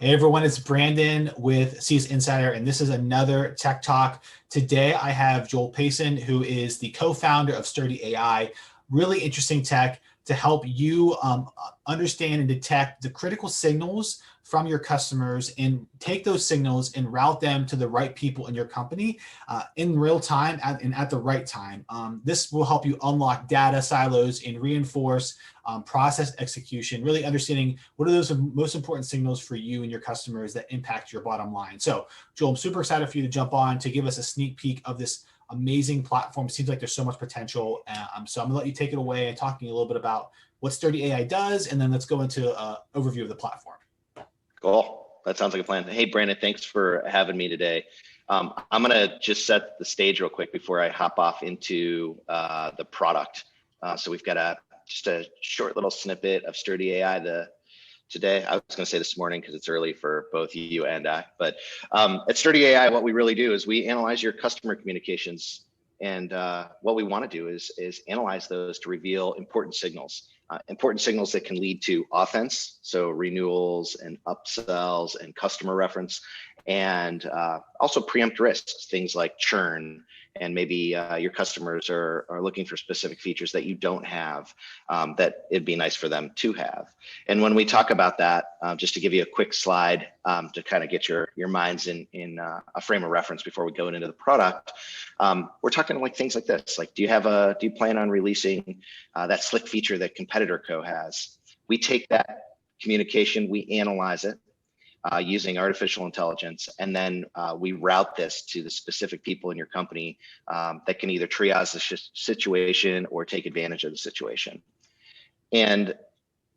Hey everyone, it's Brandon with CS Insider, and this is another Tech Talk. Today I have Joel Passen, who is the co-founder of SturdyAI. Really interesting tech to help you understand and detect the critical signals from your customers and take those signals and route them to the right people in your company in real time and at the right time. This will help you unlock data silos and reinforce process execution, really understanding what are those most important signals for you and your customers that impact your bottom line. So, Joel, I'm super excited for you to jump on to give us a sneak peek of this amazing platform. It seems like there's so much potential. So I'm gonna let you take it away and talking a little bit about what SturdyAI does, and then let's go into an overview of the platform. Cool. That sounds like a plan. Hey, Brandon, thanks for having me today. I'm going to just set the stage real quick before I hop off into the product. So we've got just a short little snippet of SturdyAI today. I was going to say this morning because it's early for both you and I. But at SturdyAI, what we really do is we analyze your customer communications. And what we want to do is analyze those to reveal important signals that can lead to offense, so renewals and upsells and customer reference, and also preempt risks, things like churn, and maybe your customers are looking for specific features that you don't have that it'd be nice for them to have. And when we talk about that, just to give you a quick slide to kind of get your minds in a frame of reference before we go into the product, we're talking like things like this, like do you plan on releasing that slick feature that competitor co has? We take that communication, we analyze it using artificial intelligence, and then we route this to the specific people in your company that can either triage the situation or take advantage of the situation. And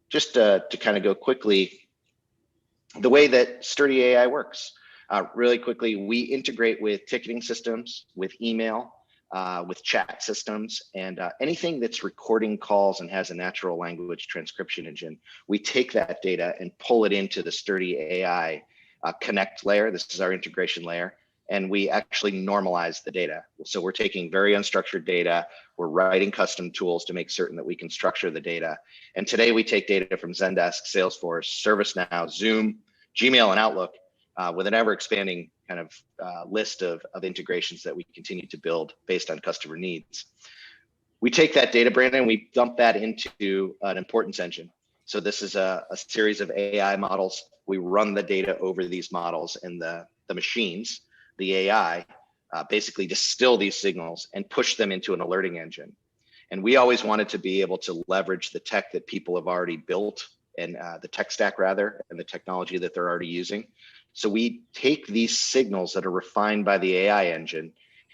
just to kind of go quickly, the way that SturdyAI works, really quickly, we integrate with ticketing systems, with email, with chat systems, and anything that's recording calls and has a natural language transcription engine. We take that data and pull it into the SturdyAI Connect layer. This is our integration layer, and we actually normalize the data. So we're taking very unstructured data, we're writing custom tools to make certain that we can structure the data. And today we take data from Zendesk, Salesforce, ServiceNow, Zoom, Gmail, and Outlook with an ever expanding kind of list of integrations that we continue to build based on customer needs. We take that data, Brandon, we dump that into an importance engine. So this is a series of AI models. We run the data over these models, and the machines, the AI, basically distill these signals and push them into an alerting engine. And we always wanted to be able to leverage the tech that people have already built, and the tech stack rather, and the technology that they're already using. So we take these signals that are refined by the AI engine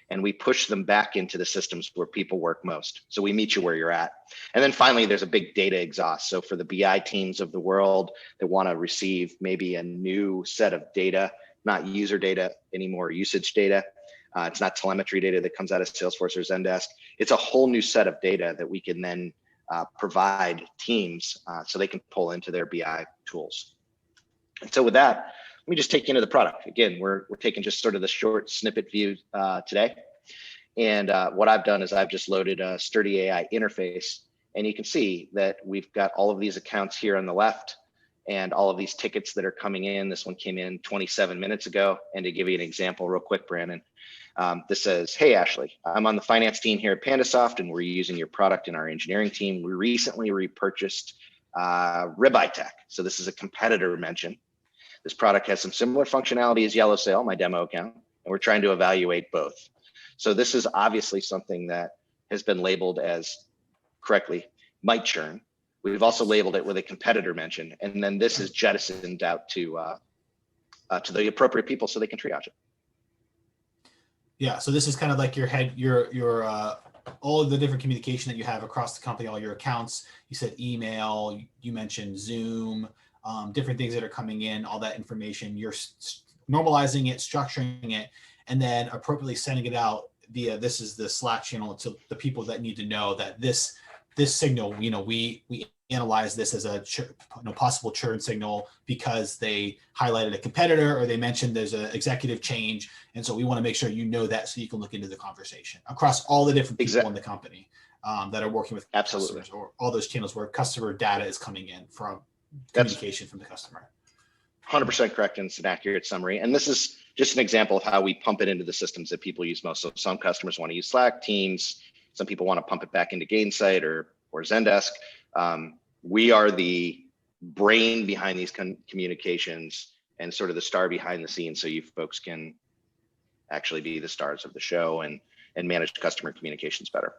and we push them back into the systems where people work most. So we meet you where you're at. And then finally, there's a big data exhaust. So for the BI teams of the world that want to receive maybe a new set of data, not user data anymore, usage data. It's not telemetry data that comes out of Salesforce or Zendesk. It's a whole new set of data that we can then provide teams so they can pull into their BI tools. And so with that, let me just take you into the product. Again, we're taking just sort of the short snippet view today. And what I've done is I've just loaded a SturdyAI interface, and you can see that we've got all of these accounts here on the left and all of these tickets that are coming in. This one came in 27 minutes ago. And to give you an example real quick, Brandon, this says, hey, Ashley, I'm on the finance team here at PandaSoft, and we're using your product in our engineering team. We recently repurchased Ribeye Tech. So this is a competitor mention. This product has some similar functionality as Yellow Sail, my demo account, and we're trying to evaluate both. So this is obviously something that has been labeled as, correctly, might churn. We've also labeled it with a competitor mention, and then this is jettisoned out to the appropriate people so they can triage it. Yeah, so this is kind of like your all of the different communication that you have across the company, all your accounts. You said email, you mentioned Zoom, different things that are coming in, all that information. You're normalizing it, structuring it, and then appropriately sending it out via, this is the Slack channel to the people that need to know that this signal, we analyze this as a possible churn signal because they highlighted a competitor or they mentioned there's an executive change. And so we want to make sure you know that so you can look into the conversation across all the different people in the company that are working with customers, or all those channels where customer data is coming in from communication from the customer. 100% correct, and it's an accurate summary. And this is just an example of how we pump it into the systems that people use most. So some customers want to use Slack, Teams. Some people want to pump it back into Gainsight or Zendesk. We are the brain behind these communications and sort of the star behind the scenes, so you folks can actually be the stars of the show and manage customer communications better.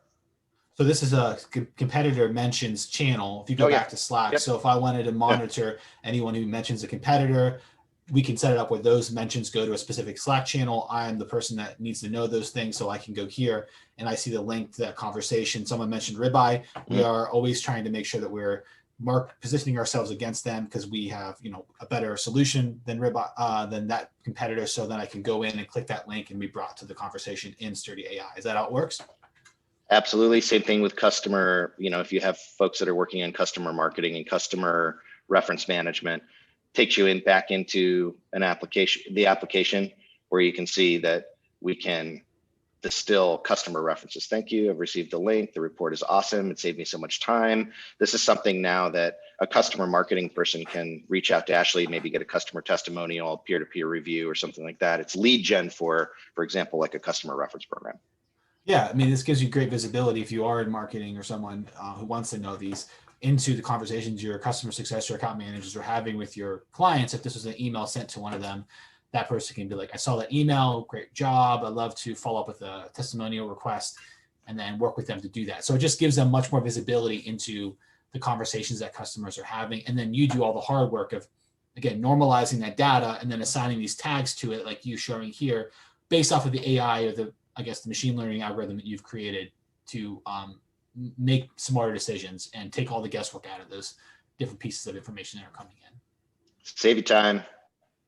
So this is a competitor mentions channel. If you go back to Slack, so if I wanted to monitor anyone who mentions a competitor, we can set it up where those mentions go to a specific Slack channel. I'm the person that needs to know those things, so I can go here and I see the link to that conversation. Someone mentioned ribeye. We are always trying to make sure that we're positioning ourselves against them because we have, a better solution than ribeye than that competitor. So then I can go in and click that link and be brought to the conversation in SturdyAI. Is that how it works? Absolutely. Same thing with customer. If you have folks that are working on customer marketing and customer reference management, takes you back into the application where you can see that we can distill customer references. Thank you. I've received the link. The report is awesome. It saved me so much time. This is something now that a customer marketing person can reach out to Ashley, maybe get a customer testimonial, peer-to-peer review or something like that. It's lead gen for example, like a customer reference program. Yeah, I mean, this gives you great visibility if you are in marketing or someone who wants to know these into the conversations your customer success or account managers are having with your clients. If this was an email sent to one of them, that person can be like, I saw that email, great job. I'd love to follow up with a testimonial request and then work with them to do that. So it just gives them much more visibility into the conversations that customers are having. And then you do all the hard work of, again, normalizing that data and then assigning these tags to it, like you showing here, based off of the AI or the machine learning algorithm that you've created to make smarter decisions and take all the guesswork out of those different pieces of information that are coming in. Save you time,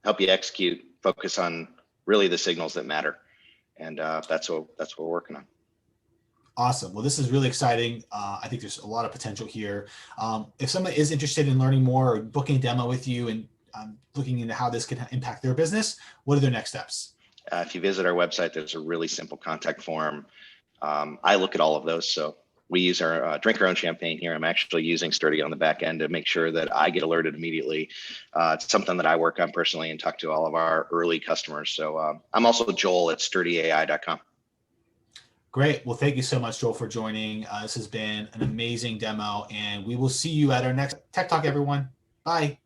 help you execute, focus on really the signals that matter. And that's what we're working on. Awesome. Well, this is really exciting. I think there's a lot of potential here. If someone is interested in learning more or booking a demo with you and looking into how this can impact their business, what are their next steps? If you visit our website, there's a really simple contact form. I look at all of those. So we use our drink our own champagne here. I'm actually using Sturdy on the back end to make sure that I get alerted immediately. It's something that I work on personally and talk to all of our early customers. So I'm also Joel at SturdyAI.com. Great. Well, thank you so much, Joel, for joining. This has been an amazing demo, and we will see you at our next Tech Talk, everyone. Bye.